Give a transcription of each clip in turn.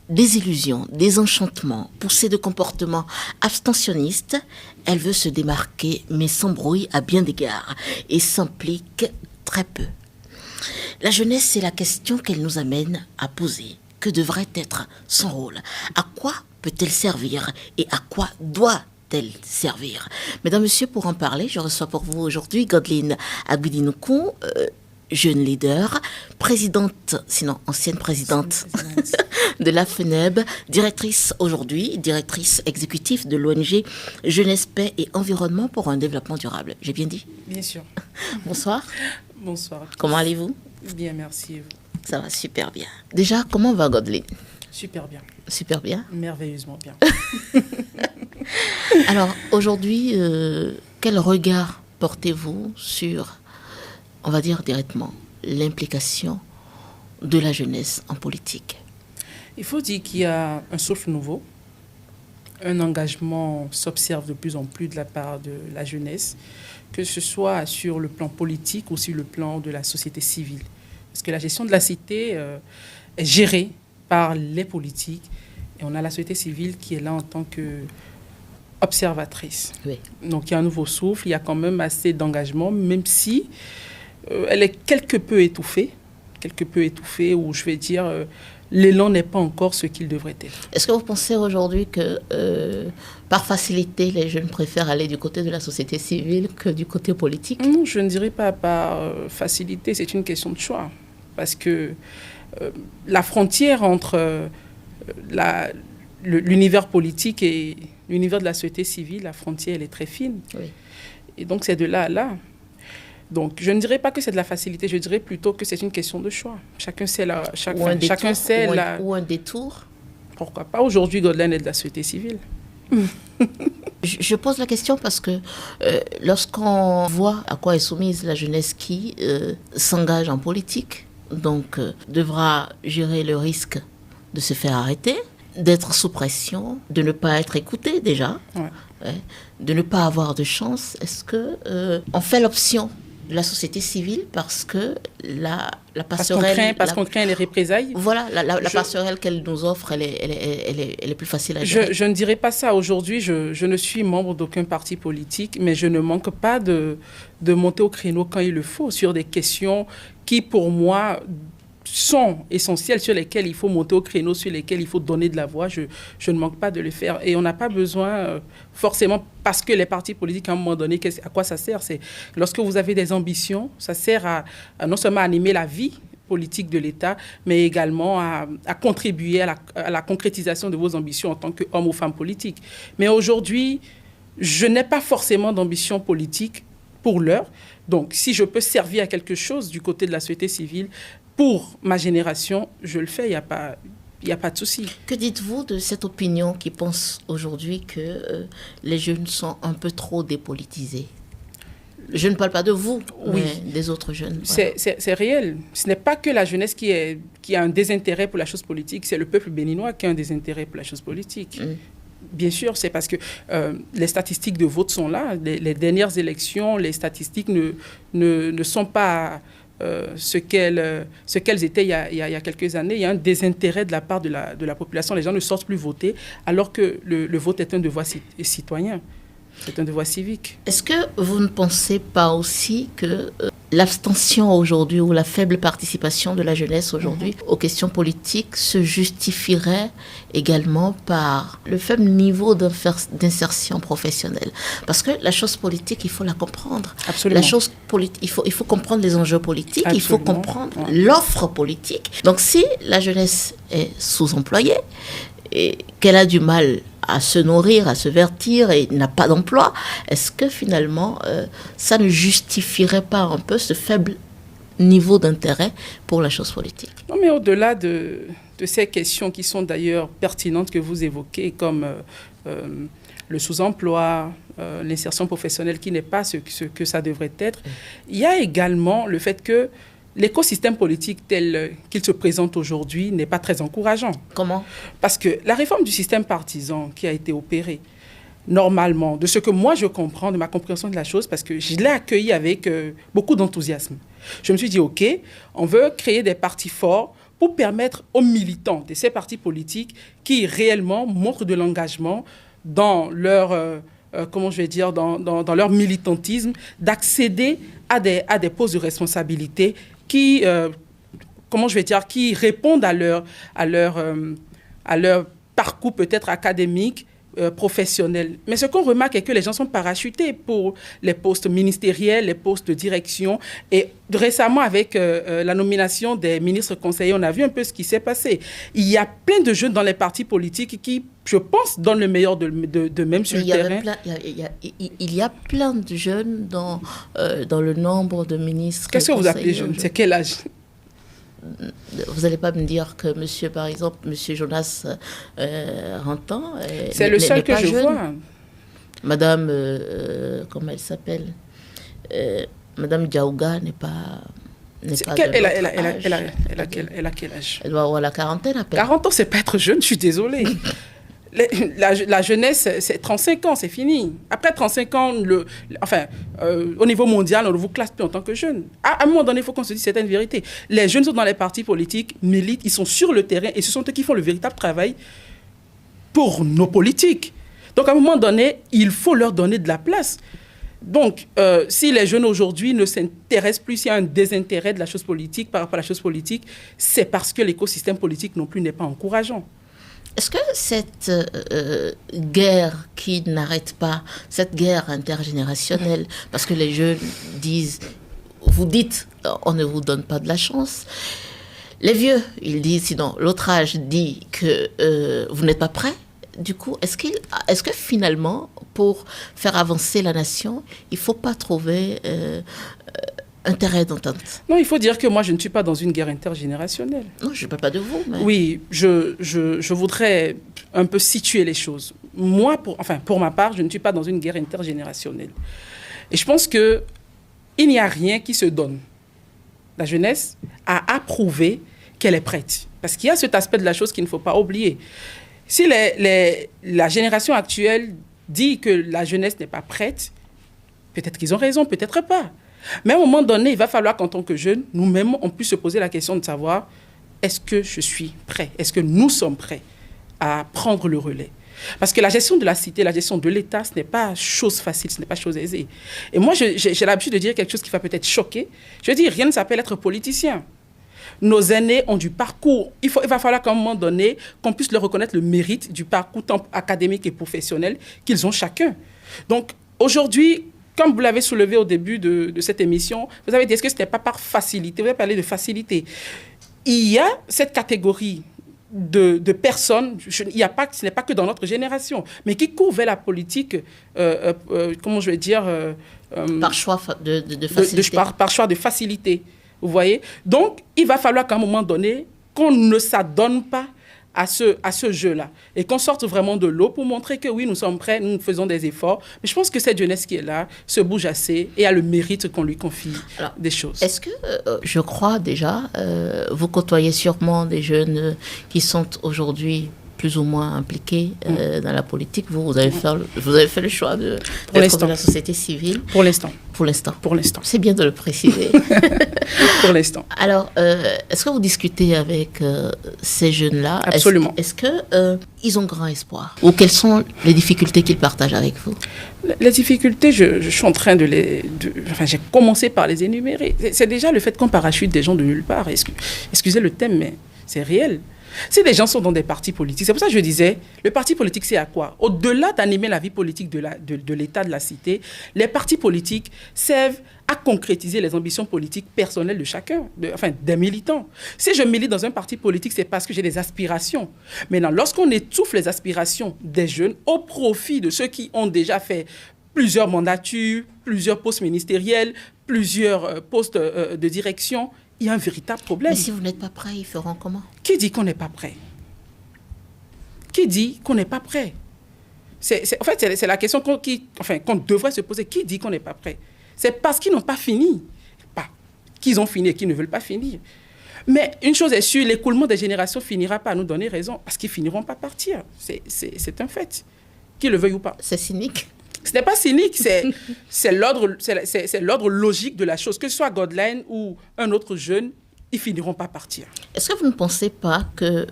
désillusion, désenchantement, poussée de comportements abstentionnistes, elle veut se démarquer, mais s'embrouille à bien d'égards et s'implique très peu. La jeunesse, c'est la question qu'elle nous amène à poser. Que devrait être son rôle? À quoi peut-elle servir? Et à quoi doit-elle servir? Mesdames, Messieurs, pour en parler, je reçois pour vous aujourd'hui Godline Agudinoku, jeune leader, présidente, sinon ancienne présidente de la FENEB, directrice aujourd'hui, directrice exécutive de l'ONG Jeunesse, Paix et Environnement pour un développement durable. J'ai bien dit? Bien sûr. Bonsoir. Bonsoir. Comment allez-vous? Bien, merci. Ça va super bien. Déjà, comment va Godline? Super bien. Super bien? Merveilleusement bien. Alors, aujourd'hui, quel regard portez-vous sur, on va dire directement, l'implication de la jeunesse en politique? Il faut dire qu'il y a un souffle nouveau. Un engagement s'observe de plus en plus de la part de la jeunesse, que ce soit sur le plan politique ou sur le plan de la société civile. Parce que la gestion de la cité est gérée par les politiques et on a la société civile qui est là en tant qu'observatrice. Oui. Donc il y a un nouveau souffle, il y a quand même assez d'engagement, même si elle est quelque peu étouffée, ou je vais dire, l'élan n'est pas encore ce qu'il devrait être. Est-ce que vous pensez aujourd'hui que, par facilité, les jeunes préfèrent aller du côté de la société civile que du côté politique? Non, je ne dirais pas par facilité, c'est une question de choix. Parce que la frontière entre l'univers politique et l'univers de la société civile, la frontière, elle est très fine. Oui. Et donc, c'est de là à là. Donc, je ne dirais pas que c'est de la facilité, je dirais plutôt que c'est une question de choix. Chacun sait ou un détour. Pourquoi pas? Aujourd'hui, Godline est de la société civile. Je pose la question parce que lorsqu'on voit à quoi est soumise la jeunesse qui s'engage en politique, donc devra gérer le risque de se faire arrêter, d'être sous pression, de ne pas être écouté déjà, de ne pas avoir de chance. Est-ce que on fait l'option de la société civile parce que la passerelle... Parce qu'on craint les représailles. Voilà, la passerelle qu'elle nous offre, elle est plus facile à gérer. Je ne dirais pas ça. Aujourd'hui, je ne suis membre d'aucun parti politique, mais je ne manque pas de monter au créneau quand il le faut sur des questions qui, pour moi, sont essentielles, sur lesquelles il faut monter au créneau, sur lesquelles il faut donner de la voix. Je ne manque pas de le faire. Et on n'a pas besoin, forcément, parce que les partis politiques, à un moment donné, à quoi ça sert? C'est lorsque vous avez des ambitions, ça sert à non seulement animer la vie politique de l'État, mais également à contribuer à la concrétisation de vos ambitions en tant qu'homme ou femme politique. Mais aujourd'hui, je n'ai pas forcément d'ambition politique pour l'heure. Donc, si je peux servir à quelque chose du côté de la société civile, pour ma génération, je le fais, il n'y a pas de souci. Que dites-vous de cette opinion qui pense aujourd'hui que les jeunes sont un peu trop dépolitisés? Je ne parle pas de vous, oui, mais des autres jeunes. Voilà. C'est réel. Ce n'est pas que la jeunesse qui a un désintérêt pour la chose politique, c'est le peuple béninois qui a un désintérêt pour la chose politique. Bien sûr, c'est parce que les statistiques de vote sont là. Les dernières élections, les statistiques ne sont pas... ce qu'elles étaient il y a quelques années. Il y a un désintérêt de la part de la population. Les gens ne sortent plus voter, alors que le vote est un devoir citoyen. C'est un devoir civique. Est-ce que vous ne pensez pas aussi que l'abstention aujourd'hui ou la faible participation de la jeunesse aujourd'hui aux questions politiques se justifierait également par le faible niveau d'insertion professionnelle? Parce que la chose politique, il faut la comprendre. Absolument. La chose politique, il faut comprendre les enjeux politiques, Absolument. il faut comprendre l'offre politique. Donc si la jeunesse est sous-employée et qu'elle a du mal à se nourrir, à se vertir et n'a pas d'emploi, est-ce que finalement ça ne justifierait pas un peu ce faible niveau d'intérêt pour la chose politique? Non, mais au-delà de ces questions qui sont d'ailleurs pertinentes que vous évoquez, comme le sous-emploi, l'insertion professionnelle qui n'est pas ce que ça devrait être, il y a également le fait que l'écosystème politique tel qu'il se présente aujourd'hui n'est pas très encourageant. Comment? Parce que la réforme du système partisan qui a été opérée, normalement, de ce que moi je comprends, de ma compréhension de la chose, parce que je l'ai accueilli avec beaucoup d'enthousiasme. Je me suis dit, OK, on veut créer des partis forts pour permettre aux militants de ces partis politiques qui réellement montrent de l'engagement dans leur, dans leur militantisme, d'accéder à des postes de responsabilité qui, qui répondent à leur parcours peut-être académique, professionnels. Mais ce qu'on remarque est que les gens sont parachutés pour les postes ministériels, les postes de direction. Et récemment, avec la nomination des ministres conseillers, on a vu un peu ce qui s'est passé. Il y a plein de jeunes dans les partis politiques qui, je pense, donnent le meilleur d'eux-mêmes sur le terrain. Il y a plein de jeunes dans le nombre de ministres. Qu'est-ce que vous appelez jeune? C'est quel âge? Vous n'allez pas me dire que par exemple, monsieur Jonas Rantan c'est le seul que je vois. Madame, comment elle s'appelle, Madame Diaouga n'est pas... Elle a quel âge? Elle doit avoir la quarantaine à peine. 40 ans, c'est pas être jeune, je suis désolée. La jeunesse, c'est 35 ans, c'est fini. Après 35 ans, au niveau mondial, on ne vous classe plus en tant que jeune. À un moment donné, il faut qu'on se dise certaines vérités. Les jeunes sont dans les partis politiques, militent, ils sont sur le terrain et ce sont eux qui font le véritable travail pour nos politiques. Donc, à un moment donné, il faut leur donner de la place. Donc, si les jeunes aujourd'hui ne s'intéressent plus, s'il y a un désintérêt de la chose politique par rapport à la chose politique, c'est parce que l'écosystème politique non plus n'est pas encourageant. Est-ce que cette guerre qui n'arrête pas, cette guerre intergénérationnelle, parce que les jeunes disent, vous dites, on ne vous donne pas de la chance. Les vieux, ils disent, sinon l'autre âge dit que vous n'êtes pas prêts. Du coup, est-ce que finalement, pour faire avancer la nation, il ne faut pas trouver un terrain d'entente? Non, il faut dire que moi, je ne suis pas dans une guerre intergénérationnelle. Non, je ne parle pas de vous. Mais... Oui, je voudrais un peu situer les choses. Moi, pour ma part, je ne suis pas dans une guerre intergénérationnelle. Et je pense qu'il n'y a rien qui se donne. La jeunesse a approuvé qu'elle est prête. Parce qu'il y a cet aspect de la chose qu'il ne faut pas oublier. Si la génération actuelle dit que la jeunesse n'est pas prête, peut-être qu'ils ont raison, peut-être pas. Mais à un moment donné, il va falloir qu'en tant que jeunes, nous-mêmes, on puisse se poser la question de savoir, est-ce que je suis prêt? Est-ce que nous sommes prêts à prendre le relais? Parce que la gestion de la cité, la gestion de l'État, ce n'est pas chose facile, ce n'est pas chose aisée. Et moi, j'ai l'habitude de dire quelque chose qui va peut-être choquer. Je dis, rien ne s'appelle être politicien. Nos aînés ont du parcours. Il va falloir qu'à un moment donné, qu'on puisse leur reconnaître le mérite du parcours tant académique et professionnel qu'ils ont chacun. Donc, aujourd'hui, comme vous l'avez soulevé au début de cette émission, vous avez dit, est-ce que ce n'est pas par facilité? Vous avez parlé de facilité. Il y a cette catégorie de personnes, ce n'est pas que dans notre génération, mais qui courent vers la politique, par choix de facilité. Par choix de facilité. Vous voyez? Donc, il va falloir qu'à un moment donné, qu'on ne s'adonne pas à ce jeu-là et qu'on sorte vraiment de l'eau pour montrer que oui, nous sommes prêts, nous faisons des efforts. Mais je pense que cette jeunesse qui est là se bouge assez et a le mérite qu'on lui confie des choses. Est-ce que, je crois déjà, vous côtoyez sûrement des jeunes qui sont aujourd'hui plus ou moins impliqués dans la politique. Vous avez fait le choix d'être dans la société civile. Pour l'instant. Pour l'instant. Pour l'instant. C'est bien de le préciser. Pour l'instant. Alors, est-ce que vous discutez avec ces jeunes-là? Absolument. Est-ce qu'ils ont grand espoir? Ou quelles sont les difficultés qu'ils partagent avec vous? Les difficultés, je suis en train j'ai commencé par les énumérer. C'est déjà le fait qu'on parachute des gens de nulle part. Excusez le thème, mais c'est réel. Si les gens sont dans des partis politiques, c'est pour ça que je disais, le parti politique, c'est à quoi? Au-delà d'animer la vie politique de l'État, de la cité, les partis politiques servent à concrétiser les ambitions politiques personnelles de chacun, des militants. Si je milite dans un parti politique, c'est parce que j'ai des aspirations. Maintenant, lorsqu'on étouffe les aspirations des jeunes au profit de ceux qui ont déjà fait plusieurs mandatures, plusieurs postes ministériels, plusieurs postes de direction, il y a un véritable problème. Mais si vous n'êtes pas prêt, ils feront comment? Qui dit qu'on n'est pas prêt? Qui dit qu'on n'est pas prêt? En fait, c'est la question qu'on devrait se poser. Qui dit qu'on n'est pas prêt? C'est parce qu'ils n'ont pas fini. Pas qu'ils ont fini et qu'ils ne veulent pas finir. Mais une chose est sûre, l'écoulement des générations finira par nous donner raison parce qu'ils finiront par partir. C'est un fait. Qu'ils le veuillent ou pas. C'est cynique. Ce n'est pas cynique, c'est l'ordre logique de la chose. Que ce soit Godline ou un autre jeune, ils finiront par partir. Est-ce que vous ne pensez pas que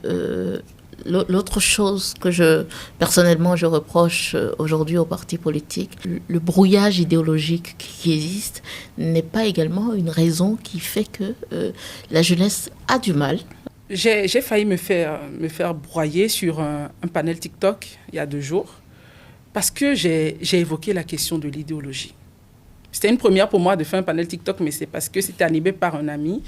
l'autre chose que personnellement, je reproche aujourd'hui aux partis politiques, le brouillage idéologique qui existe, n'est pas également une raison qui fait que la jeunesse a du mal? J'ai failli me faire broyer sur un panel TikTok il y a 2 jours parce que j'ai évoqué la question de l'idéologie. C'était une première pour moi de faire un panel TikTok, mais c'est parce que c'était animé par un ami.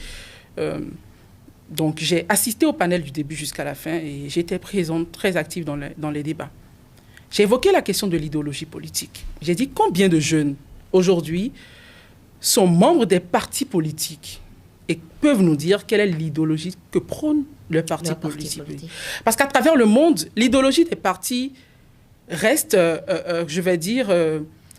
Donc, j'ai assisté au panel du début jusqu'à la fin et j'étais présente, très active dans les débats. J'ai évoqué la question de l'idéologie politique. J'ai dit combien de jeunes, aujourd'hui, sont membres des partis politiques et peuvent nous dire quelle est l'idéologie que prône le parti politique. Parce qu'à travers le monde, l'idéologie des partis reste, je vais dire,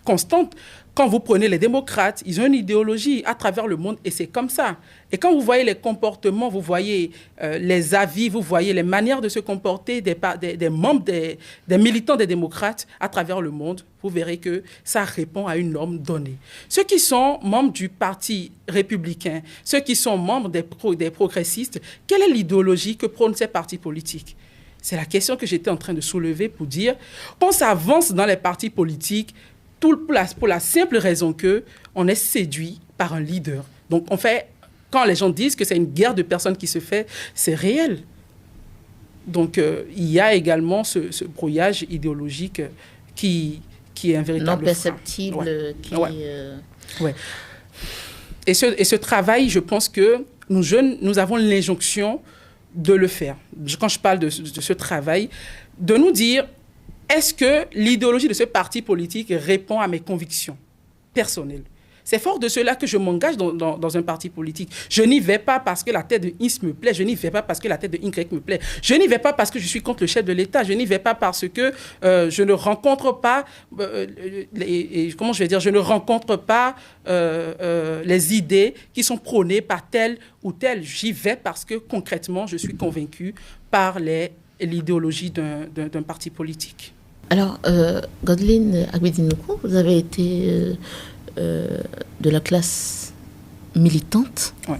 constante. Quand vous prenez les démocrates, ils ont une idéologie à travers le monde et c'est comme ça. Et quand vous voyez les comportements, vous voyez les avis, vous voyez les manières de se comporter des membres, des militants des démocrates à travers le monde, vous verrez que ça répond à une norme donnée. Ceux qui sont membres du parti républicain, ceux qui sont membres des progressistes, quelle est l'idéologie que prônent ces partis politiques ? C'est la question que j'étais en train de soulever pour dire qu'on s'avance dans les partis politiques pour la simple raison qu'on est séduit par un leader. Donc, quand les gens disent que c'est une guerre de personnes qui se fait, c'est réel. Donc, il y a également ce brouillage idéologique qui est un véritable non perceptible. Ouais. Et ce travail, je pense que nous jeunes, nous avons l'injonction de le faire. Quand je parle de ce travail, de nous dire, est-ce que l'idéologie de ce parti politique répond à mes convictions personnelles ? C'est fort de cela que je m'engage dans un parti politique. Je n'y vais pas parce que la tête de X me plaît, je n'y vais pas parce que la tête de Y me plaît, je n'y vais pas parce que je suis contre le chef de l'État, je n'y vais pas parce que je ne rencontre pas, je ne rencontre pas les idées qui sont prônées par tel ou tel. J'y vais parce que concrètement, je suis convaincue par l'idéologie d'un parti politique. Alors, Godline Agbetinoukou, vous avez été de la classe militante, ouais,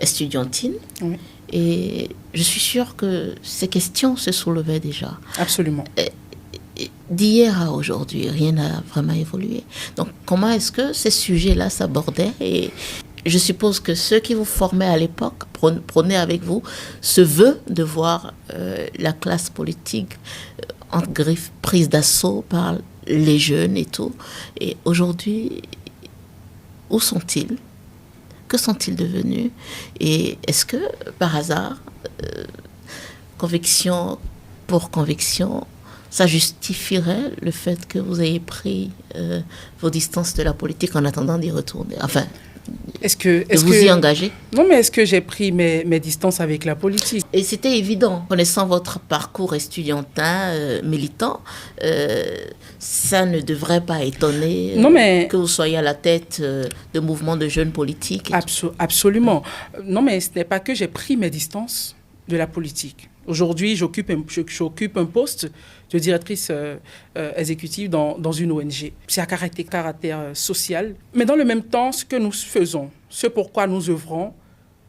estudiantine, ouais, et je suis sûre que ces questions se soulevaient déjà. Absolument. D'hier à aujourd'hui, rien n'a vraiment évolué. Donc, comment est-ce que ces sujets-là s'abordaient ? Et je suppose que ceux qui vous formaient à l'époque prenaient avec vous ce vœu de voir la classe politique entre griffes, prise d'assaut par les jeunes et tout. Et aujourd'hui, où sont-ils ? Que sont-ils devenus ? Et est-ce que, par hasard, conviction pour conviction, ça justifierait le fait que vous ayez pris vos distances de la politique en attendant d'y retourner ? Enfin, y engager. Non, mais est-ce que j'ai pris mes distances avec la politique ? Et c'était évident, connaissant votre parcours estudiantin, militant, ça ne devrait pas étonner que vous soyez à la tête de mouvements de jeunes politiques. Absolument. Non, mais ce n'est pas que j'ai pris mes distances de la politique. Aujourd'hui, j'occupe un poste de directrice exécutive dans une ONG. C'est à caractère social. Mais dans le même temps, ce que nous faisons, ce pourquoi nous œuvrons,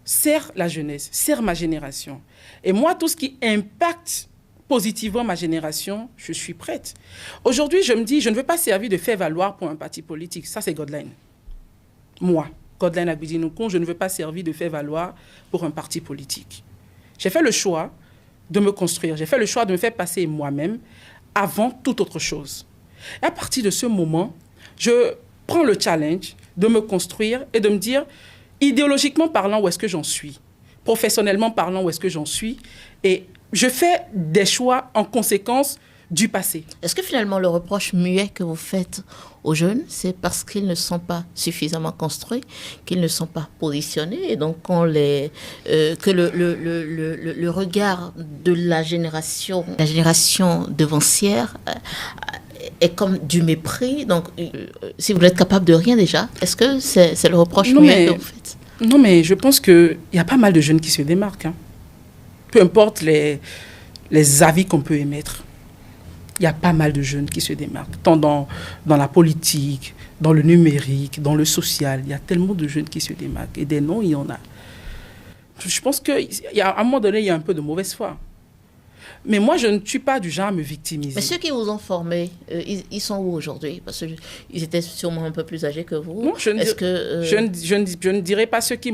sert la jeunesse, sert ma génération. Et moi, tout ce qui impacte positivement ma génération, je suis prête. Aujourd'hui, je me dis, je ne veux pas servir de fait-valoir pour un parti politique. Ça, c'est Godline. Moi, Godline Agbetinoukou, je ne veux pas servir de fait-valoir pour un parti politique. J'ai fait le choix de me construire. J'ai fait le choix de me faire passer moi-même avant toute autre chose. Et à partir de ce moment, je prends le challenge de me construire et de me dire, idéologiquement parlant, où est-ce que j'en suis ? Professionnellement parlant, où est-ce que j'en suis ? Et je fais des choix en conséquence du passé. Est-ce que finalement le reproche muet que vous faites aux jeunes, c'est parce qu'ils ne sont pas suffisamment construits, qu'ils ne sont pas positionnés, et donc que le regard de la génération devancière est comme du mépris. Donc, si vous n'êtes capable de rien déjà, est-ce que c'est le reproche muet que vous faites ? Non, mais je pense qu'il y a pas mal de jeunes qui se démarquent. Hein. Peu importe les avis qu'on peut émettre. Il y a pas mal de jeunes qui se démarquent, tant dans la politique, dans le numérique, dans le social. Il y a tellement de jeunes qui se démarquent. Et des noms, il y en a. Je pense qu'à un moment donné, il y a un peu de mauvaise foi. Mais moi, je ne suis pas du genre à me victimiser. Mais ceux qui vous ont formé, ils sont où aujourd'hui? Parce qu'ils étaient sûrement un peu plus âgés que vous. Non, je ne dirais pas ceux qui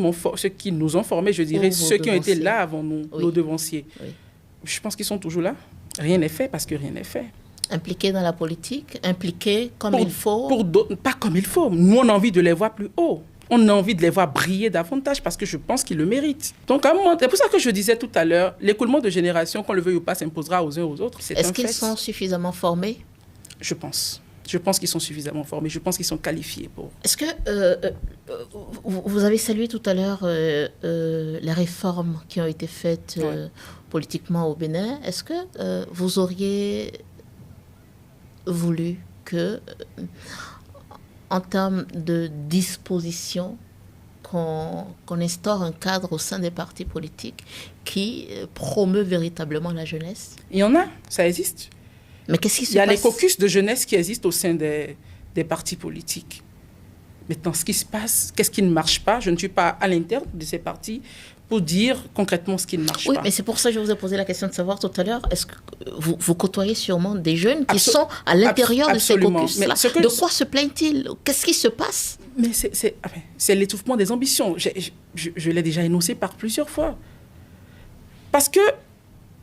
nous ont formés, je dirais ceux qui ont été là avant nous, nos devanciers. Oui. Je pense qu'ils sont toujours là. Rien n'est fait parce que rien n'est fait. Impliqués dans la politique, impliqués comme il faut. Pas comme il faut. Nous, on a envie de les voir plus haut. On a envie de les voir briller davantage parce que je pense qu'ils le méritent. Donc, à un moment, c'est pour ça que je disais tout à l'heure, l'écoulement de génération, qu'on le veuille ou pas, s'imposera aux uns aux autres. Est-ce qu'ils sont suffisamment formés? Je pense. Je pense qu'ils sont suffisamment formés. Je pense qu'ils sont qualifiés pour... Est-ce que vous avez salué tout à l'heure les réformes qui ont été faites politiquement au Bénin. Est-ce que vous auriez voulu que... en termes de disposition, qu'on instaure un cadre au sein des partis politiques qui promeut véritablement la jeunesse? Il y en a, ça existe. Mais qu'est-ce qui se passe? Il y a les caucus de jeunesse qui existent au sein des partis politiques. Maintenant, ce qui se passe, qu'est-ce qui ne marche pas? Je ne suis pas à l'intérieur de ces partis pour dire concrètement ce qui ne marche pas. Oui, mais c'est pour ça que je vous ai posé la question de savoir tout à l'heure, est-ce que vous côtoyez sûrement des jeunes qui sont à l'intérieur de ces caucus-là? De quoi se plaignent-ils? Qu'est-ce qui se passe? Mais c'est l'étouffement des ambitions. Je l'ai déjà énoncé par plusieurs fois. Parce que,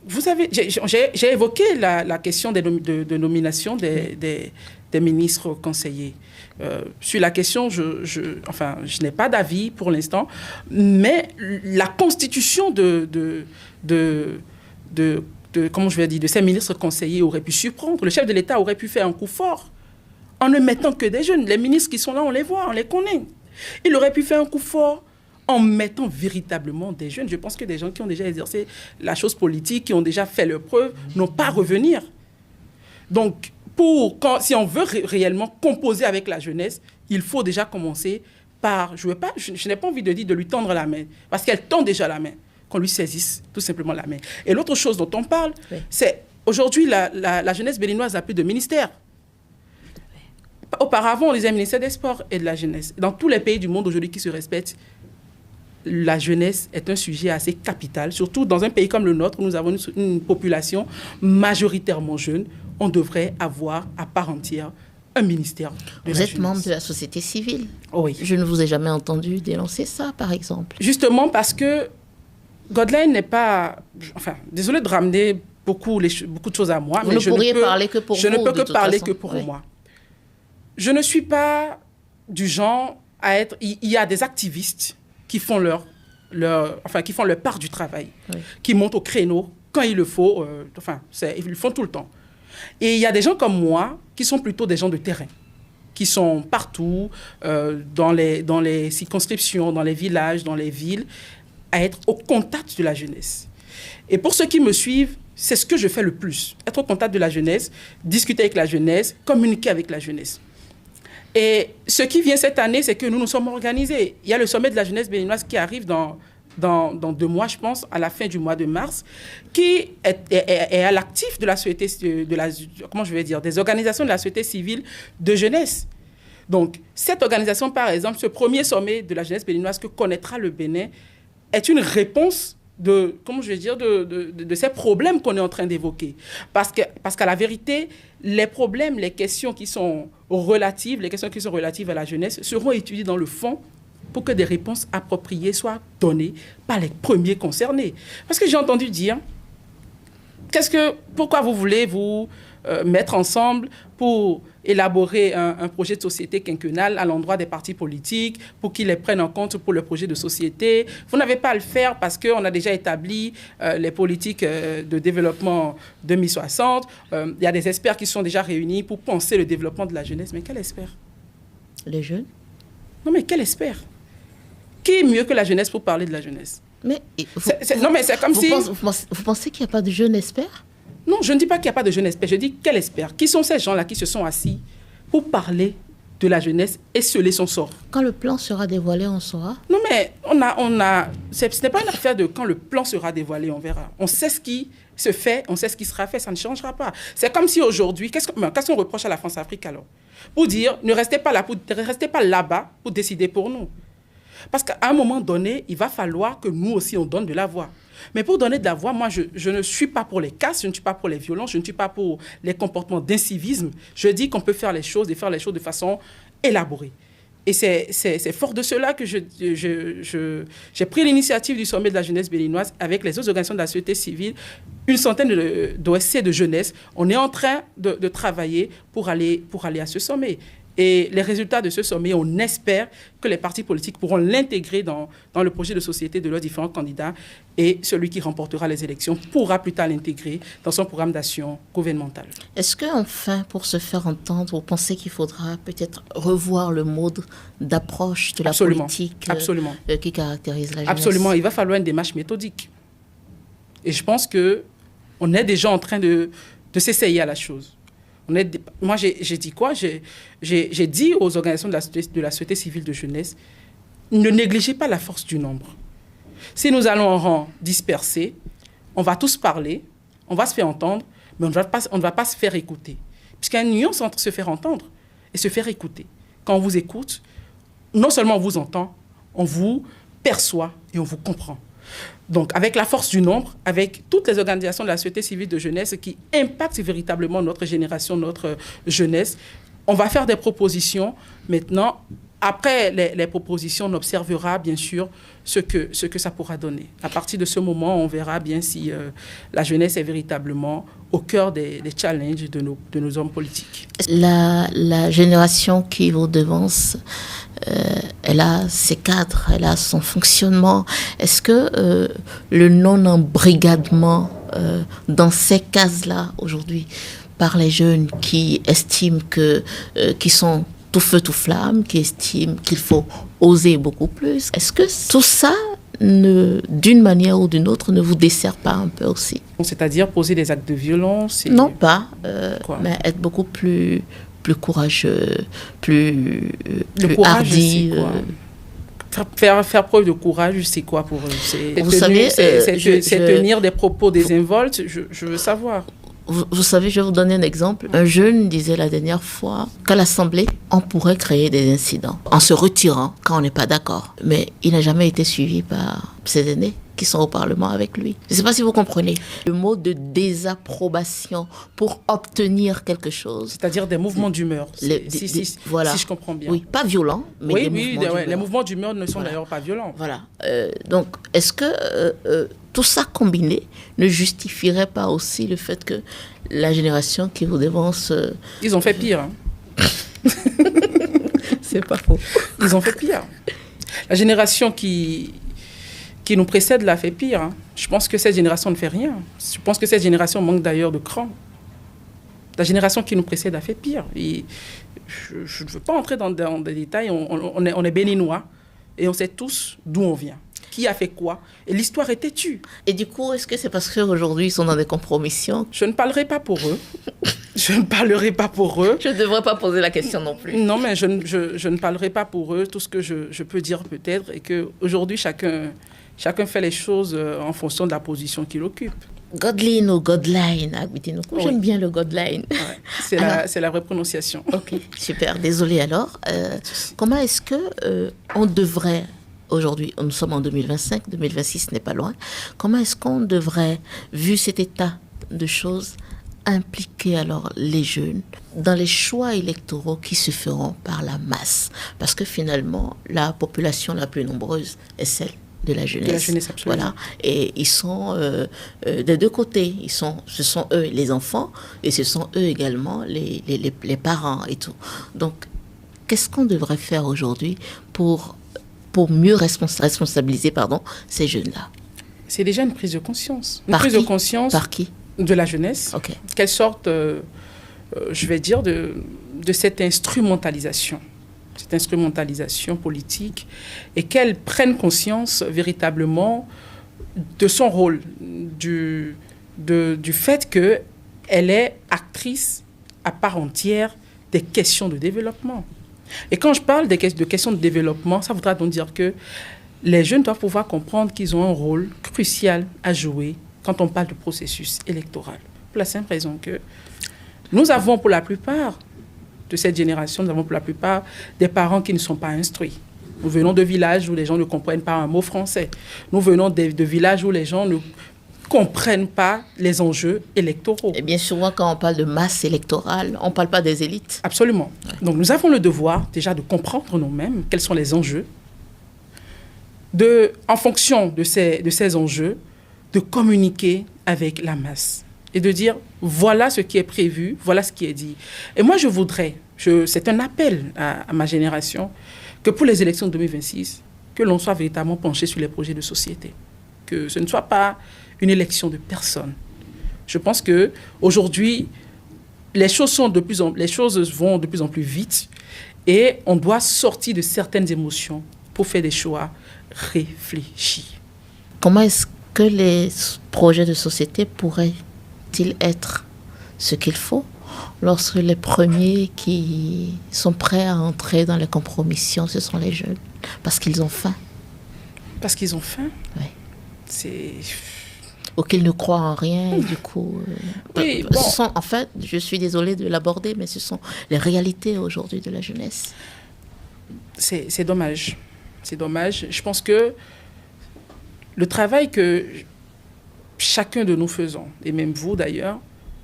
vous savez, j'ai évoqué la question de nomination des ministres conseillers. Sur la question, je n'ai pas d'avis pour l'instant, mais la constitution de ces ministres conseillers aurait pu surprendre. Le chef de l'État aurait pu faire un coup fort en ne mettant que des jeunes. Les ministres qui sont là, on les voit, on les connaît. Il aurait pu faire un coup fort en mettant véritablement des jeunes. Je pense que des gens qui ont déjà exercé la chose politique, qui ont déjà fait leurs preuves, n'ont pas à revenir. Donc, si on veut réellement composer avec la jeunesse, il faut déjà commencer par... Je n'ai pas envie de dire de lui tendre la main, parce qu'elle tend déjà la main, qu'on lui saisisse tout simplement la main. Et l'autre chose dont on parle, c'est aujourd'hui, la jeunesse béninoise n'a plus de ministère. Auparavant, on disait ministère des Sports et de la jeunesse. Dans tous les pays du monde aujourd'hui qui se respectent, la jeunesse est un sujet assez capital, surtout dans un pays comme le nôtre, où nous avons une population majoritairement jeune. On devrait avoir à part entière un ministère de la jeunesse. Vous êtes membre de la société civile. Oui. Je ne vous ai jamais entendu dénoncer ça, par exemple. Justement parce que Godelaine n'est pas... Enfin, désolé de ramener beaucoup de choses à moi, mais je ne peux parler que pour vous. Je ne peux que parler que pour moi. Je ne suis pas du genre à être... Il y a des activistes qui font leur part du travail, qui montent au créneau quand il le faut. Ils le font tout le temps. Et il y a des gens comme moi qui sont plutôt des gens de terrain, qui sont partout, dans les circonscriptions, dans les villages, dans les villes, à être au contact de la jeunesse. Et pour ceux qui me suivent, c'est ce que je fais le plus. Être au contact de la jeunesse, discuter avec la jeunesse, communiquer avec la jeunesse. Et ce qui vient cette année, c'est que nous nous sommes organisés. Il y a le sommet de la jeunesse béninoise qui arrive dans 2 mois, je pense, à la fin du mois de mars, qui est à l'actif de la société, des organisations de la société civile de jeunesse. Donc, cette organisation, par exemple, ce premier sommet de la jeunesse béninoise que connaîtra le Bénin, est une réponse de ces problèmes qu'on est en train d'évoquer. Parce qu'à la vérité, les problèmes, les questions qui sont relatives à la jeunesse seront étudiées dans le fond pour que des réponses appropriées soient données par les premiers concernés. Parce que j'ai entendu dire, pourquoi vous voulez vous mettre ensemble pour élaborer un projet de société quinquennal à l'endroit des partis politiques, pour qu'ils les prennent en compte pour le projet de société. Vous n'avez pas à le faire parce qu'on a déjà établi les politiques de développement 2060. Il y a des experts qui sont déjà réunis pour penser le développement de la jeunesse. Mais quel expert? Les jeunes? Non, mais quel expert? Qui est mieux que la jeunesse pour parler de la jeunesse? Mais c'est comme si... Vous pensez qu'il n'y a pas de jeunes experts? Non, je ne dis pas qu'il n'y a pas de jeunes experts. Je dis quel expert? Qui sont ces gens-là qui se sont assis pour parler de la jeunesse et sceller son sort? Quand le plan sera dévoilé, on saura. Non, mais ce n'est pas une affaire de quand le plan sera dévoilé, on verra. On sait ce qui se fait, on sait ce qui sera fait, ça ne changera pas. C'est comme si aujourd'hui, qu'est-ce qu'on reproche à la France-Afrique alors? Pour dire, ne restez pas là-bas pour décider pour nous. Parce qu'à un moment donné, il va falloir que nous aussi, on donne de la voix. Mais pour donner de la voix, moi, je ne suis pas pour les casses, je ne suis pas pour les violences, je ne suis pas pour les comportements d'incivisme. Je dis qu'on peut faire les choses et faire les choses de façon élaborée. Et c'est fort de cela que j'ai pris l'initiative du sommet de la jeunesse béninoise avec les autres organisations de la société civile, une centaine d'OSC de jeunesse. On est en train de travailler pour aller à ce sommet. Et les résultats de ce sommet, on espère que les partis politiques pourront l'intégrer dans le projet de société de leurs différents candidats et celui qui remportera les élections pourra plus tard l'intégrer dans son programme d'action gouvernemental. Est-ce qu'enfin, pour se faire entendre, vous pensez qu'il faudra peut-être revoir le mode d'approche de la politique qui caractérise la jeunesse? Absolument, il va falloir une démarche méthodique. Et je pense qu'on est déjà en train de s'essayer à la chose. Moi, j'ai dit quoi? J'ai dit aux organisations de la société civile de jeunesse, ne négligez pas la force du nombre. Si nous allons en rang dispersé, on va tous parler, on va se faire entendre, mais on ne va pas se faire écouter. Puisqu'il y a une nuance entre se faire entendre et se faire écouter. Quand on vous écoute, non seulement on vous entend, on vous perçoit et on vous comprend. Donc, avec la force du nombre, avec toutes les organisations de la société civile de jeunesse qui impactent véritablement notre génération, notre jeunesse, on va faire des propositions. Maintenant, après les propositions, on observera bien sûr ce que ça pourra donner. À partir de ce moment, on verra bien si la jeunesse est véritablement au cœur des challenges de nos hommes politiques. La génération qui vous devance, elle a ses cadres, elle a son fonctionnement. Est-ce que le non-embrigadement dans ces cases-là aujourd'hui par les jeunes qui estiment qui sont tout feu, tout flamme, qui estiment qu'il faut oser beaucoup plus, est-ce que tout ça, d'une manière ou d'une autre, ne vous dessert pas un peu aussi? C'est-à-dire poser des actes de violence? Non, pas, mais être beaucoup plus courageux, plus hardi. Faire preuve de courage, c'est quoi pour eux? Vous savez, c'est tenir des propos désinvoltes, je veux savoir. Vous savez, je vais vous donner un exemple. Un jeune disait la dernière fois qu'à l'Assemblée, on pourrait créer des incidents en se retirant quand on n'est pas d'accord. Mais il n'a jamais été suivi par ses aînés qui sont au Parlement avec lui. Je ne sais pas si vous comprenez. Le mot de désapprobation pour obtenir quelque chose. C'est-à-dire des mouvements d'humeur, voilà. Si je comprends bien. Oui, pas violents, mais mouvements d'humeur. Les mouvements d'humeur ne sont d'ailleurs pas violents. Voilà. Donc, est-ce que tout ça combiné ne justifierait pas aussi le fait que la génération qui vous devance... Ils ont fait pire. Hein. C'est pas faux. Ils ont fait pire. La génération qui nous précède l'a fait pire. Hein. Je pense que cette génération ne fait rien. Je pense que cette génération manque d'ailleurs de cran. La génération qui nous précède a fait pire. Et je ne veux pas entrer dans des détails. On est béninois et on sait tous d'où on vient. Qui a fait quoi? Et l'histoire est têtue. Et du coup, est-ce que c'est parce qu'aujourd'hui, ils sont dans des compromissions? Je ne parlerai pas pour eux. Je ne parlerai pas pour eux. Je ne devrais pas poser la question non plus. Non, mais je ne parlerai pas pour eux. Tout ce que je peux dire peut-être est qu'aujourd'hui, chacun fait les choses en fonction de la position qu'il occupe. Godline ou Godline, oui. J'aime bien le Godline. Ouais, c'est la vraie prononciation. Ok, super. Désolée alors. Comment est-ce que on devrait... Aujourd'hui, nous sommes en 2025, 2026 n'est pas loin. Comment est-ce qu'on devrait, vu cet état de choses, impliquer alors les jeunes dans les choix électoraux qui se feront par la masse? Parce que finalement, la population la plus nombreuse est celle de la jeunesse. De la jeunesse, absolument. Voilà. Et ils sont des deux côtés. Ce sont eux les enfants et ce sont eux également les parents et tout. Donc, qu'est-ce qu'on devrait faire aujourd'hui pour mieux responsabiliser ces jeunes-là? C'est déjà une prise de conscience. Par qui? De la jeunesse. Okay. Quelle sorte, je vais dire, de cette instrumentalisation politique, et qu'elle prenne conscience véritablement de son rôle, du fait qu'elle est actrice à part entière des questions de développement. Et quand je parle de questions de développement, ça voudra donc dire que les jeunes doivent pouvoir comprendre qu'ils ont un rôle crucial à jouer quand on parle de processus électoral. Pour la simple raison que nous avons pour la plupart de cette génération, nous avons pour la plupart des parents qui ne sont pas instruits. Nous venons de villages où les gens ne comprennent pas un mot français. Nous venons de villages où les gens ne comprennent pas les enjeux électoraux. Et bien souvent, quand on parle de masse électorale, on ne parle pas des élites. Absolument. Ouais. Donc nous avons le devoir déjà de comprendre nous-mêmes quels sont les enjeux, en fonction de ces enjeux, de communiquer avec la masse et de dire voilà ce qui est prévu, voilà ce qui est dit. Et moi je voudrais, c'est un appel à ma génération, que pour les élections de 2026, que l'on soit véritablement penché sur les projets de société, que ce ne soit pas une élection de personne. Je pense que aujourd'hui, les choses vont de plus en plus vite et on doit sortir de certaines émotions pour faire des choix réfléchis. Comment est-ce que les projets de société pourraient-ils être ce qu'il faut lorsque les premiers qui sont prêts à entrer dans les compromissions, ce sont les jeunes, parce qu'ils ont faim? Parce qu'ils ont faim? Oui. Ou qu'ils ne croient en rien, et du coup... Oui, bon. En fait, je suis désolée de l'aborder, mais ce sont les réalités aujourd'hui de la jeunesse. C'est dommage. C'est dommage. Je pense que le travail que chacun de nous faisons, et même vous d'ailleurs,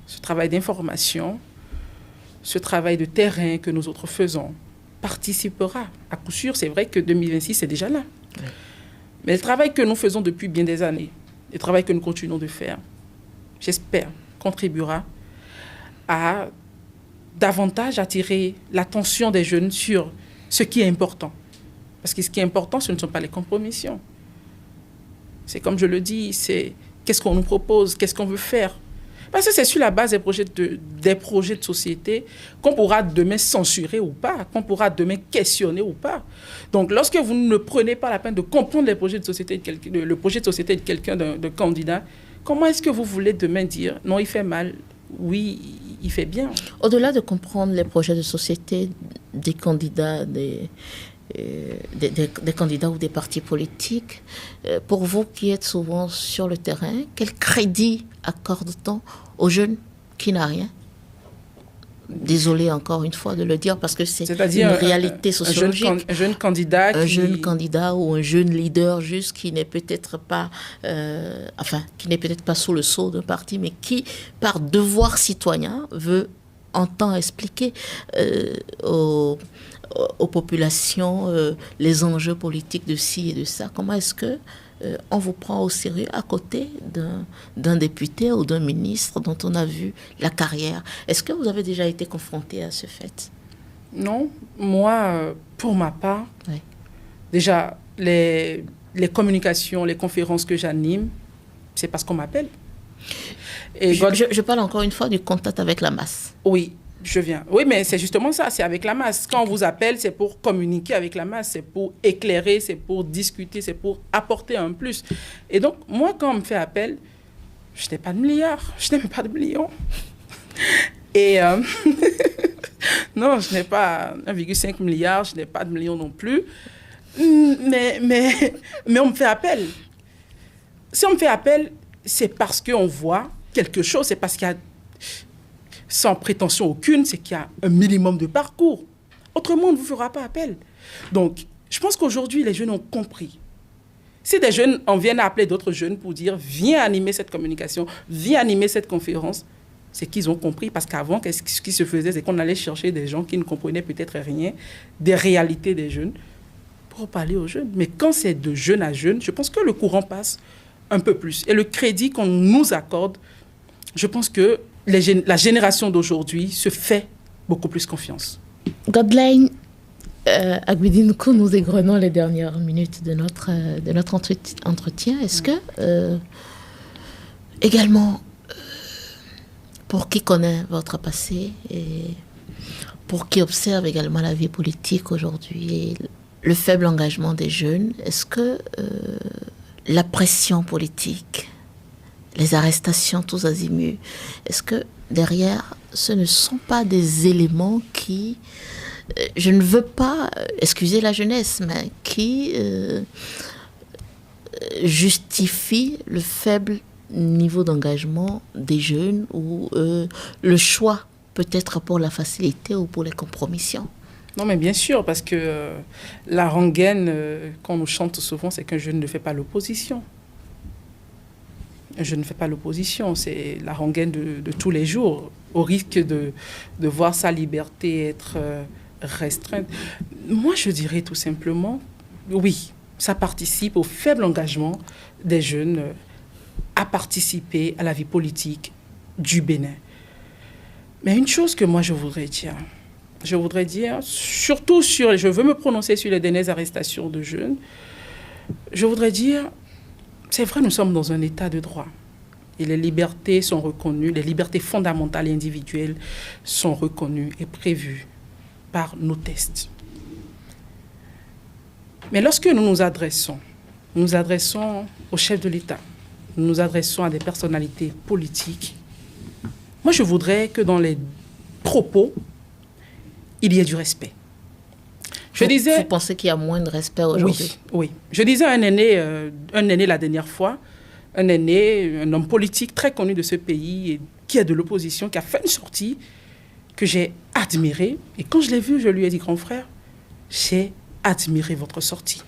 ce travail d'information, ce travail de terrain que nous autres faisons, participera. À coup sûr, c'est vrai que 2026, c'est déjà là. Oui. Mais le travail que nous faisons depuis bien des années, le travail que nous continuons de faire, j'espère, contribuera à davantage attirer l'attention des jeunes sur ce qui est important. Parce que ce qui est important, ce ne sont pas les compromissions. C'est comme je le dis, c'est qu'est-ce qu'on nous propose, qu'est-ce qu'on veut faire. Parce que c'est sur la base des projets de société qu'on pourra demain censurer ou pas, qu'on pourra demain questionner ou pas. Donc, lorsque vous ne prenez pas la peine de comprendre le projet de société de quelqu'un, d'un candidat, comment est-ce que vous voulez demain dire non, il fait mal, oui, il fait bien? Au-delà de comprendre les projets de société des candidats, des candidats ou des partis politiques, pour vous qui êtes souvent sur le terrain, quel crédit accorde-t-on aux jeunes qui n'ont rien? Désolée encore une fois de le dire parce que c'est-à-dire une réalité sociologique. Un jeune candidat jeune candidat ou un jeune leader juste qui n'est peut-être pas qui n'est peut-être pas sous le sceau d'un parti, mais qui, par devoir citoyen, entend expliquer aux populations les enjeux politiques de ci et de ça. Comment est-ce que on vous prend au sérieux à côté d'un député ou d'un ministre dont on a vu la carrière? Est-ce que vous avez déjà été confronté à ce fait? Non. Moi, pour ma part, oui. Déjà, les communications, les conférences que j'anime, c'est parce qu'on m'appelle. Et je parle encore une fois du contact avec la masse. Oui. Je viens. Oui, mais c'est justement ça, c'est avec la masse. Quand on vous appelle, c'est pour communiquer avec la masse, c'est pour éclairer, c'est pour discuter, c'est pour apporter un plus. Et donc, moi, quand on me fait appel, je n'ai pas de milliards, je n'ai même pas de millions. Et non, je n'ai pas 1,5 milliard, je n'ai pas de millions non plus. Mais on me fait appel. Si on me fait appel, c'est parce qu'on voit quelque chose, c'est parce qu'il y a... sans prétention aucune, c'est qu'il y a un minimum de parcours. Autrement, on ne vous fera pas appel. Donc, je pense qu'aujourd'hui, les jeunes ont compris. Si des jeunes en viennent à appeler d'autres jeunes pour dire « viens animer cette communication, viens animer cette conférence », c'est qu'ils ont compris. Parce qu'avant, ce qui se faisait, c'est qu'on allait chercher des gens qui ne comprenaient peut-être rien des réalités des jeunes pour parler aux jeunes. Mais quand c'est de jeune à jeune, je pense que le courant passe un peu plus. Et le crédit qu'on nous accorde, je pense que la génération d'aujourd'hui se fait beaucoup plus confiance. Godline, Agbidi Nkou, nous égrenons les dernières minutes de notre entretien. Est-ce que, également, pour qui connaît votre passé et pour qui observe également la vie politique aujourd'hui et le faible engagement des jeunes, est-ce que la pression politique, les arrestations tous azimuts, est-ce que derrière, ce ne sont pas des éléments qui, je ne veux pas excuser la jeunesse, mais qui justifient le faible niveau d'engagement des jeunes ou le choix peut-être pour la facilité ou pour les compromissions? Non, mais bien sûr, parce que la rengaine qu'on nous chante souvent, c'est qu'un jeune ne fait pas l'opposition. Un jeune ne fait pas l'opposition, c'est la rengaine de tous les jours, au risque de voir sa liberté être restreinte. Moi, je dirais tout simplement, oui, ça participe au faible engagement des jeunes à participer à la vie politique du Bénin. Mais une chose que moi, je voudrais dire, surtout je veux me prononcer sur les dernières arrestations de jeunes, je voudrais dire, c'est vrai, nous sommes dans un état de droit. Et les libertés sont reconnues, les libertés fondamentales et individuelles sont reconnues et prévues par nos textes. Mais lorsque nous nous adressons au chef de l'État, nous nous adressons à des personnalités politiques, moi je voudrais que dans les propos, il y ait du respect. Vous pensez qu'il y a moins de respect aujourd'hui? Oui. Je disais à un aîné la dernière fois, un homme politique très connu de ce pays, et qui est de l'opposition, qui a fait une sortie que j'ai admirée. Et quand je l'ai vu, je lui ai dit, grand frère, j'ai admiré votre sortie.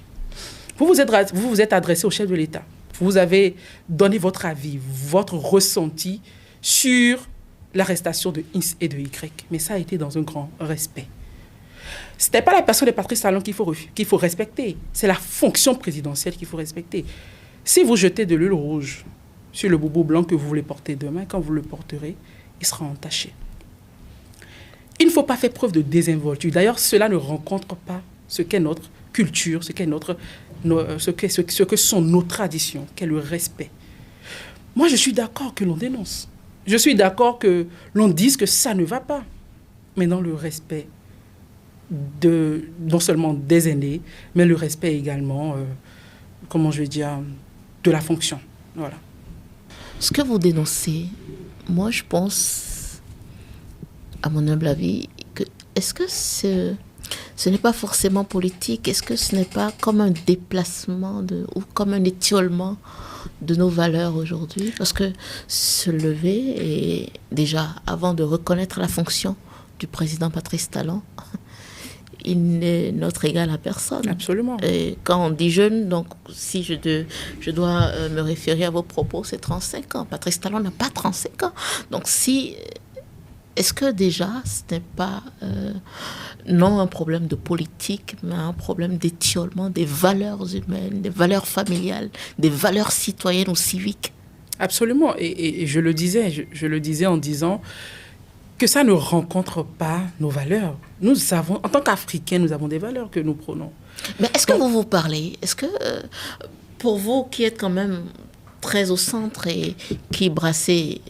Vous vous êtes adressé au chef de l'État. Vous avez donné votre avis, votre ressenti sur l'arrestation de X et de Y. Mais ça a été dans un grand respect. Ce n'est pas la personne de Patrice Talon qu'il faut respecter. C'est la fonction présidentielle qu'il faut respecter. Si vous jetez de l'huile rouge sur le boubou blanc que vous voulez porter demain, quand vous le porterez, il sera entaché. Il ne faut pas faire preuve de désinvolture. D'ailleurs, cela ne rencontre pas ce qu'est notre culture, ce que sont nos traditions, qu'est le respect. Moi, je suis d'accord que l'on dénonce. Je suis d'accord que l'on dise que ça ne va pas. Mais dans le respect non seulement des aînés, mais le respect également, de la fonction. Voilà. Ce que vous dénoncez, moi je pense, à mon humble avis, est-ce que ce n'est pas forcément politique? Est-ce que ce n'est pas comme un déplacement ou comme un étiolement de nos valeurs aujourd'hui? Parce que se lever, et déjà avant de reconnaître la fonction du président Patrice Talon, il n'est notre égal à personne. Absolument. Et quand on dit jeune, donc si je dois me référer à vos propos, c'est 35 ans. Patrice Talon n'a pas 35 ans. Donc est-ce que déjà ce n'est pas non un problème de politique, mais un problème d'étiolement des valeurs humaines, des valeurs familiales, des valeurs citoyennes ou civiques? Absolument. Et je le disais en disant que ça ne rencontre pas nos valeurs. Nous savons, en tant qu'Africains, nous avons des valeurs que nous prônons. Mais est-ce que vous parlez, est-ce que pour vous qui êtes quand même très au centre et qui brassez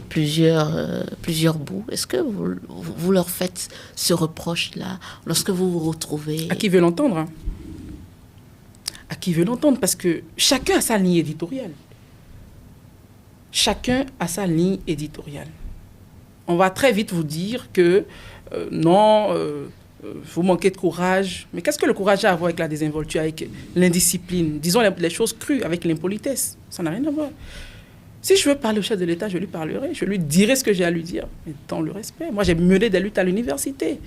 plusieurs bouts, est-ce que vous leur faites ce reproche-là lorsque vous vous retrouvez? À qui veut l'entendre, hein? À qui veut l'entendre? Parce que chacun a sa ligne éditoriale. Chacun a sa ligne éditoriale. On va très vite vous dire que vous manquez de courage. Mais qu'est-ce que le courage a à voir avec la désinvolture, avec l'indiscipline? Disons les choses crues, avec l'impolitesse. Ça n'a rien à voir. Si je veux parler au chef de l'État, je lui parlerai. Je lui dirai ce que j'ai à lui dire, mais dans le respect. Moi, j'ai mené des luttes à l'université.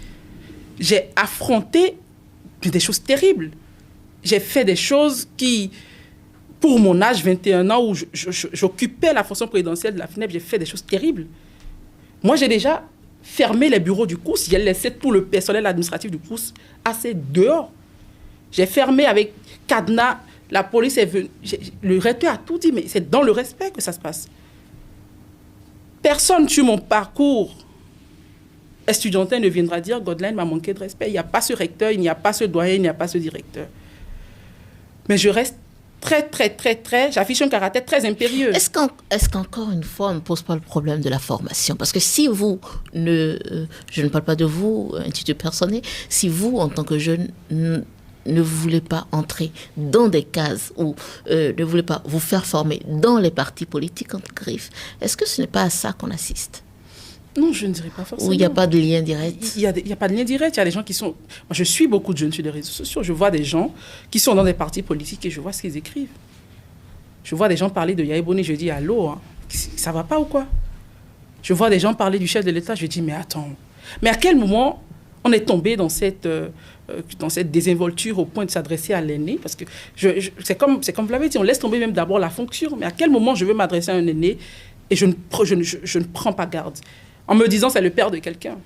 J'ai affronté des choses terribles. J'ai fait des choses qui, pour mon âge, 21 ans, où j'occupais la fonction présidentielle de la FNEP, j'ai fait des choses terribles. Moi, j'ai déjà fermé les bureaux du COUS. J'ai laissé tout le personnel administratif du COUS assez dehors. J'ai fermé avec cadenas. La police est venue. Le recteur a tout dit, mais c'est dans le respect que ça se passe. Personne sur mon parcours estudiantin ne viendra dire « Godelaine m'a manqué de respect ». Il n'y a pas ce recteur, il n'y a pas ce doyen, il n'y a pas ce directeur. Mais je reste j'affiche un caractère très impérieux. Est-ce qu'encore une fois, on ne pose pas le problème de la formation? Parce que si vous, je ne parle pas de vous, intitut personnel, si vous, en tant que jeune, ne voulez pas entrer dans des cases ou ne voulez pas vous faire former dans les partis politiques en griffe, est-ce que ce n'est pas à ça qu'on assiste? Non, je ne dirais pas forcément. Ou il n'y a pas de lien direct? Il n'y a pas de lien direct. Il y a des gens qui sont... Moi, je suis beaucoup de jeunes sur les réseaux sociaux. Je vois des gens qui sont dans des partis politiques et je vois ce qu'ils écrivent. Je vois des gens parler de Yaya Boni. Je dis, allô, hein, ça va pas ou quoi? Je vois des gens parler du chef de l'État. Je dis, mais attends. Mais à quel moment on est tombé dans cette désinvolture au point de s'adresser à l'aîné, parce que c'est comme vous l'avez dit, on laisse tomber même d'abord la fonction, mais à quel moment je veux m'adresser à un aîné et je ne prends pas garde, en me disant c'est le père de quelqu'un.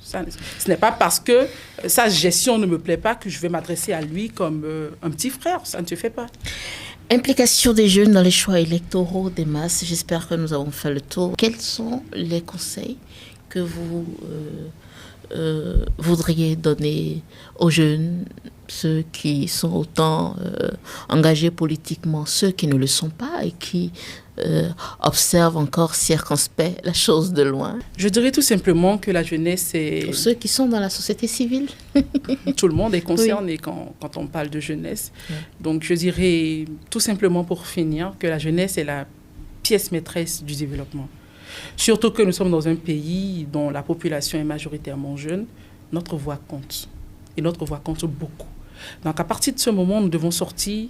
Ce n'est pas parce que sa gestion ne me plaît pas que je vais m'adresser à lui comme un petit frère, ça ne se fait pas. Implication des jeunes dans les choix électoraux des masses, j'espère que nous avons fait le tour. Quels sont les conseils que vous voudriez donner aux jeunes, ceux qui sont autant engagés politiquement, ceux qui ne le sont pas et qui observent encore circonspect la chose de loin? Je dirais tout simplement que la jeunesse est... Pour ceux qui sont dans la société civile. Tout le monde est concerné quand on parle de jeunesse. Oui. Donc je dirais tout simplement pour finir que la jeunesse est la pièce maîtresse du développement. Surtout que nous sommes dans un pays dont la population est majoritairement jeune, notre voix compte. Et notre voix compte beaucoup. Donc à partir de ce moment, nous devons sortir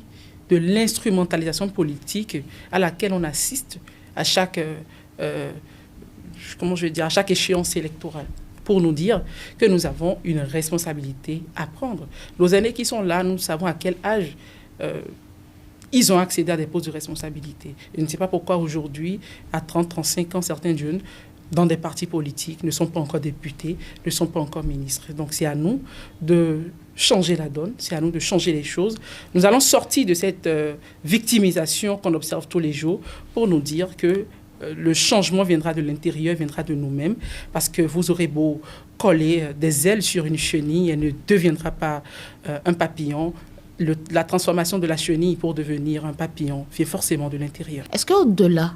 de l'instrumentalisation politique à laquelle on assiste à chaque échéance électorale, pour nous dire que nous avons une responsabilité à prendre. Nos aînés qui sont là, nous savons à quel âge ils ont accédé à des postes de responsabilité. Je ne sais pas pourquoi aujourd'hui, à 30, 35 ans, certains jeunes, dans des partis politiques, ne sont pas encore députés, ne sont pas encore ministres. Donc c'est à nous de changer la donne, c'est à nous de changer les choses. Nous allons sortir de cette victimisation qu'on observe tous les jours pour nous dire que le changement viendra de l'intérieur, viendra de nous-mêmes, parce que vous aurez beau coller des ailes sur une chenille, elle ne deviendra pas un papillon. La transformation de la chenille pour devenir un papillon vient forcément de l'intérieur. Est-ce qu'au-delà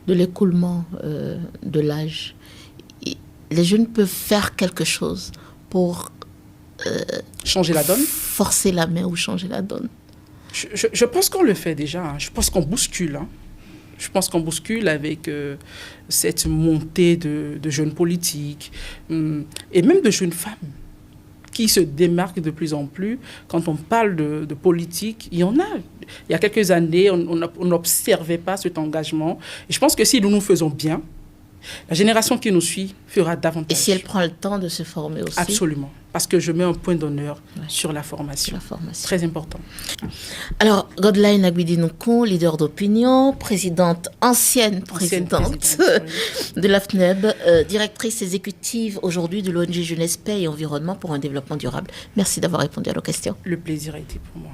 de l'écoulement de l'âge, les jeunes peuvent faire quelque chose pour changer la donne, forcer la main ou changer la donne? Je pense qu'on le fait déjà. Hein. Je pense qu'on bouscule. Hein. Je pense qu'on bouscule avec cette montée de jeunes politiques et même de jeunes femmes qui se démarquent de plus en plus. Quand on parle de politique, il y en a. Il y a quelques années, on n'observait pas cet engagement. Et je pense que si nous nous faisons bien, la génération qui nous suit fera davantage. Et si elle prend le temps de se former aussi? Absolument. Parce que je mets un point d'honneur sur la formation. Très important. Alors, Godline Aguidi-Nokon, leader d'opinion, ancienne présidente de la FNEB, directrice exécutive aujourd'hui de l'ONG Jeunesse, Paix et Environnement pour un développement durable. Merci d'avoir répondu à nos questions. Le plaisir a été pour moi.